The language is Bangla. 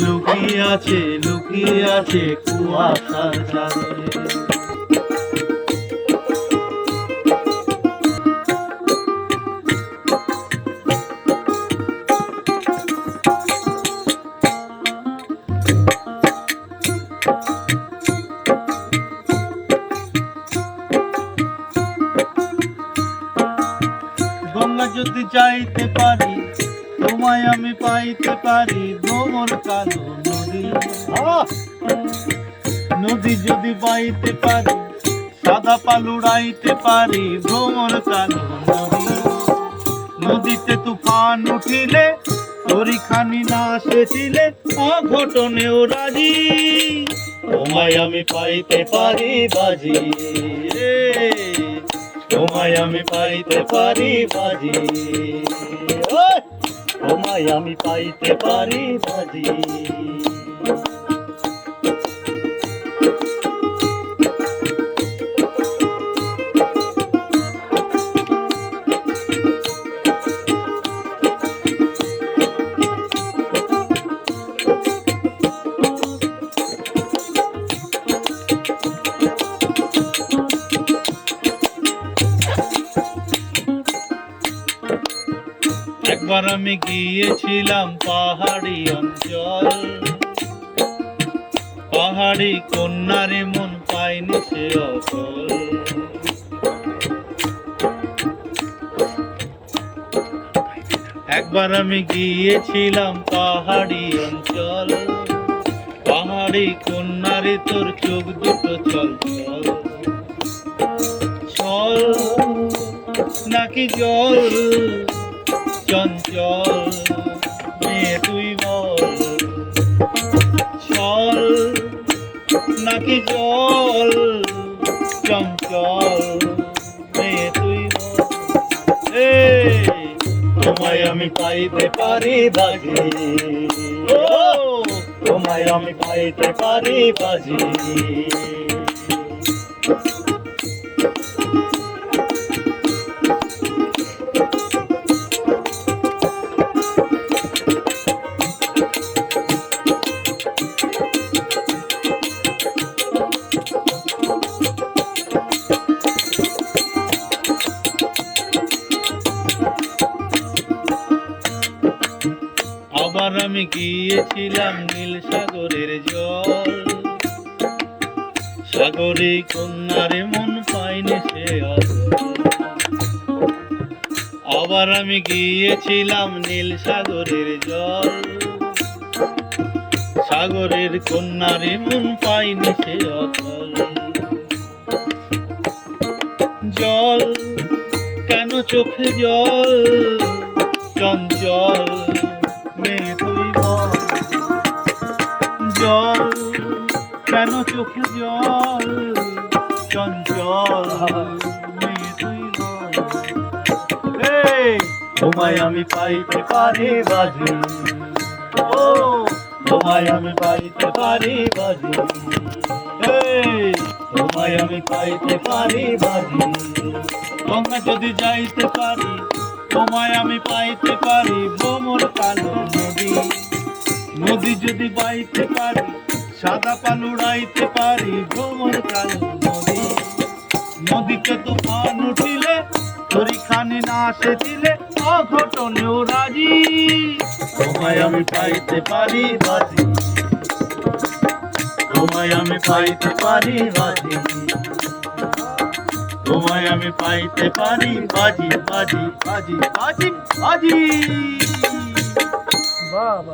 লুকিয়ে আছে কুয়াশার চাঁদে। গঙ্গা যদি যাইতে পারি, তোমায় আমি পাইতে পারি, ভ্রমর কালো নদী। নদী যদি পাইতে পারি, সাদা পাল উড়াইতে পারি, ভ্রমর কালো নদী। নদীতে তুফান উঠিলে, তরিখানি না সেচিলে, অঘটনেও রাজি। তোমায় আমি পাইতে পারি বাজি, তোমায় আমি পাইতে পারি বাজি, তোমায় আমি পাইতে পারি বাজি। একবার আমি গিয়েছিলাম পাহাড়ি অঞ্চল, পাহাড়ি কন্যারে মন পাইনি সে অচল। একবার আমি গিয়েছিলাম পাহাড়ি অঞ্চল, পাহাড়ি কন্যারে তোর চোখ দুটো চল চল চল নাকি জল চঞ্চল মেয়ে তুই বল, চল নাকি জল চঞ্চল মেয়ে তুই বল। তোমায় আমি পাইতে পারি বাজি, তোমায় আমি পাইতে পারি বাজি। আবার আমি গিয়েছিলাম নীল সাগরের জল, সাগরে কন্যারে মন পাইনি সে অচল। আবার আমি গিয়েছিলাম নীল সাগরের জল, সাগরের কন্যারে মন পাইনি সে অচল। জল কেন চোখে জল চঞ্চল মেয়ে তুই বল, জল কেন চোখে জল চঞ্চল মেয়ে তুই বল। তোমায় আমি পাইতে পারি বাজি, ও তোমায় আমি পাইতে পারি বাজি, তোমায় আমি পাইতে পারি বাজি। গঙ্গা যদি যাইতে পারি, তোমায় আমি পাইতে পারি, ভ্রমর কালো নদী। নদী যদি বাইতে পারি, সাদা পাল উড়াইতে পারি, ভ্রমর কালো নদী। নদীতে তুফান উঠিলে, তরিখানি না সেচিলে, অঘটনেও রাজি। তোমায় আমি পাইতে পারি বাজি, তোমায় আমি পাইতে পারি বাজি, তোমায় আমি পাইতে পারি বাজি বাজি বাজি বাজি বাজি। বাহ।